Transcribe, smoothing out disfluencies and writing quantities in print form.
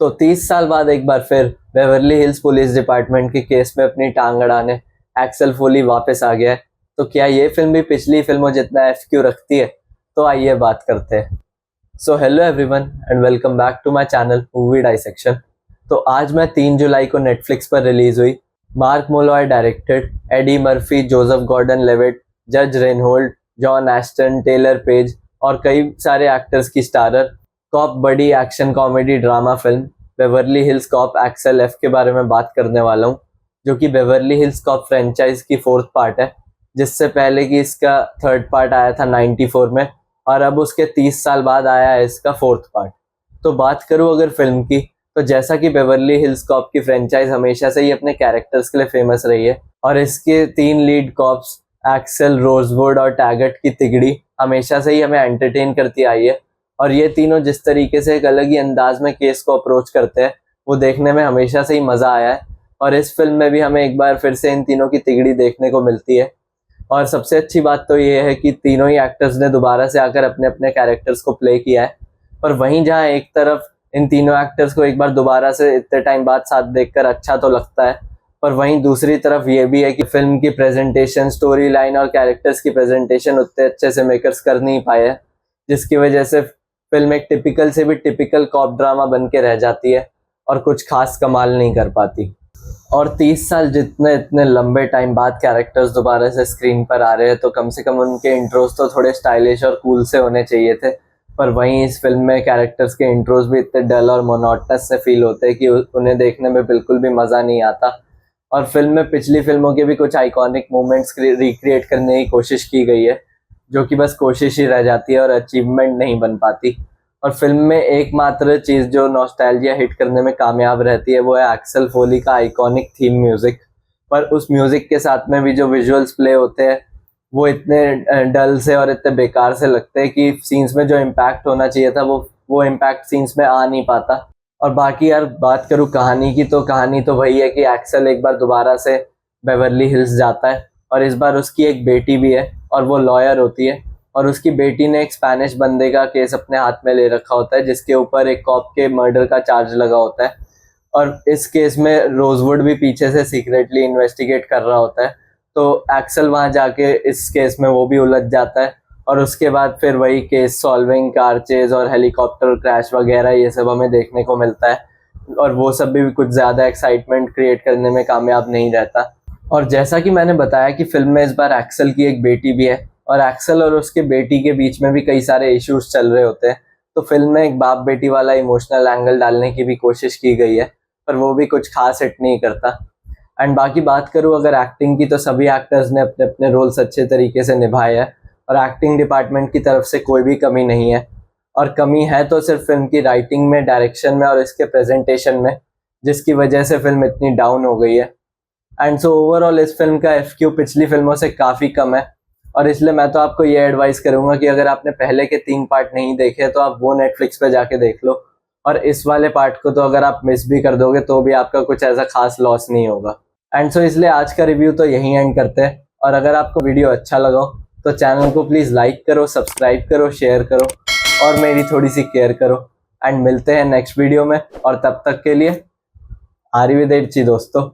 तो 30 साल बाद एक बार फिर बेवर्ली हिल्स पुलिस डिपार्टमेंट के केस में अपनी टांग अड़ाने एक्सेल फोली वापस आ गया है। तो क्या ये फिल्म भी पिछली फिल्मों जितना एफक्यू रखती है? तो आइए बात करते हैं। So hello everyone and welcome back to my channel movie dissection. तो आज मैं 3 जुलाई को नेटफ्लिक्स पर रिलीज हुई Mark Molloy directed, Eddie Murphy, Joseph Gordon Levitt, जज Reinhold, John Ashton, Taylor Page और कई सारे एक्टर्स की starrer cop buddy action comedy drama film Beverly Hills Cop Axel F के बारे में बात करने वाला हूँ, जो कि बेवर्ली हिल्स कॉप फ्रेंचाइज की 4th पार्ट है, जिससे पहले कि इसका 3rd पार्ट आया था 94 में और अब उसके 30 साल बाद आया है इसका 4th पार्ट। तो बात करूँ अगर फिल्म की, तो जैसा कि बेवर्ली हिल्स कॉप की फ्रेंचाइज हमेशा से ही अपने कैरेक्टर्स के लिए फेमस रही है और इसके 3 लीड कॉप्स एक्सेल, रोजवुड और टैगट की तिगड़ी हमेशा से ही हमें एंटरटेन करती आई है और ये तीनों जिस तरीके से एक अलग ही अंदाज में केस को अप्रोच करते हैं वो देखने में हमेशा से ही मज़ा आया है। और इस फिल्म में भी हमें एक बार फिर से इन तीनों की तिगड़ी देखने को मिलती है। और सबसे अच्छी बात तो ये है कि तीनों ही एक्टर्स ने दोबारा से आकर अपने अपने कैरेक्टर्स को प्ले किया है। और वहीं जहाँ एक तरफ इन तीनों एक्टर्स को एक बार दोबारा से इतने टाइम बाद साथ देखकर अच्छा तो लगता है, पर वहीं दूसरी तरफ ये भी है कि फिल्म की प्रेजेंटेशन, स्टोरी लाइन और कैरेक्टर्स की प्रेजेंटेशन उतने अच्छे से मेकर्स कर नहीं पाए हैं, जिसकी वजह से फिल्म एक टिपिकल से भी टिपिकल कॉप ड्रामा बन के रह जाती है और कुछ खास कमाल नहीं कर पाती। और 30 साल जितने इतने लंबे टाइम बाद कैरेक्टर्स दोबारा से स्क्रीन पर आ रहे हैं, तो कम से कम उनके इंट्रोज तो थोड़े स्टाइलिश और कूल से होने चाहिए थे। पर वहीं इस फिल्म में कैरेक्टर्स के इंट्रोज भी इतने डल और मोनोटनस से फील होते हैं कि उन्हें देखने में बिल्कुल भी मज़ा नहीं आता। और फिल्म में पिछली फिल्मों के भी कुछ आइकॉनिक मोमेंट्स रिक्रिएट करने की कोशिश की गई है, जो कि बस कोशिश ही रह जाती है और अचीवमेंट नहीं बन पाती। और फिल्म में एकमात्र चीज़ जो नॉस्टैल्जिया हिट करने में कामयाब रहती है वो है एक्सेल फोली का आइकॉनिक थीम म्यूज़िक। पर उस म्यूज़िक के साथ में भी जो विजुअल्स प्ले होते हैं वो इतने डल से और इतने बेकार से लगते हैं कि सीन्स में जो इम्पैक्ट होना चाहिए था वो इम्पैक्ट सीन्स में आ नहीं पाता। और बाकी यार बात करूँ कहानी की, तो कहानी तो वही है कि एक्सेल एक बार दोबारा से बेवर्ली हिल्स जाता है और इस बार उसकी एक बेटी भी है और वो लॉयर होती है। और उसकी बेटी ने एक स्पेनिश बंदे का केस अपने हाथ में ले रखा होता है, जिसके ऊपर एक कॉप के मर्डर का चार्ज लगा होता है। और इस केस में रोजवुड भी पीछे से सीक्रेटली इन्वेस्टिगेट कर रहा होता है। तो एक्सेल वहाँ जाके इस केस में वो भी उलझ जाता है और उसके बाद फिर वही केस सॉल्विंग, कार चेज और हेलीकॉप्टर क्रैश वगैरह ये सब हमें देखने को मिलता है। और वो सब भी कुछ ज़्यादा एक्साइटमेंट क्रिएट करने में कामयाब नहीं रहता। और जैसा कि मैंने बताया कि फिल्म में इस बार एक्सेल की एक बेटी भी है और एक्सेल और उसके बेटी के बीच में भी कई सारे इश्यूज चल रहे होते हैं। तो फिल्म में एक बाप बेटी वाला इमोशनल एंगल डालने की भी कोशिश की गई है, पर वो भी कुछ खास हिट नहीं करता। एंड बाकी बात करूँ अगर एक्टिंग की, तो सभी एक्टर्स ने अपने अपने रोल्स अच्छे तरीके से निभाए हैं और एक्टिंग डिपार्टमेंट की तरफ से कोई भी कमी नहीं है। और कमी है तो सिर्फ फिल्म की राइटिंग में, डायरेक्शन में और इसके प्रेजेंटेशन में, जिसकी वजह से फिल्म इतनी डाउन हो गई है। एंड सो ओवरऑल इस फिल्म का एफक्यू पिछली फिल्मों से काफ़ी कम है और इसलिए मैं तो आपको ये एडवाइस करूंगा कि अगर आपने पहले के 3 पार्ट नहीं देखे तो आप वो नेटफ्लिक्स पे जाके देख लो। और इस वाले पार्ट को तो अगर आप मिस भी कर दोगे तो भी आपका कुछ ऐसा खास लॉस नहीं होगा। एंड सो इसलिए आज का रिव्यू तो यहीं एंड करते हैं। और अगर आपको वीडियो अच्छा लगा हो तो चैनल को प्लीज़ लाइक करो, सब्सक्राइब करो, शेयर करो और मेरी थोड़ी सी केयर करो। एंड मिलते हैं नेक्स्ट वीडियो में और तब तक के लिए आरिवेदेर्ची दोस्तों।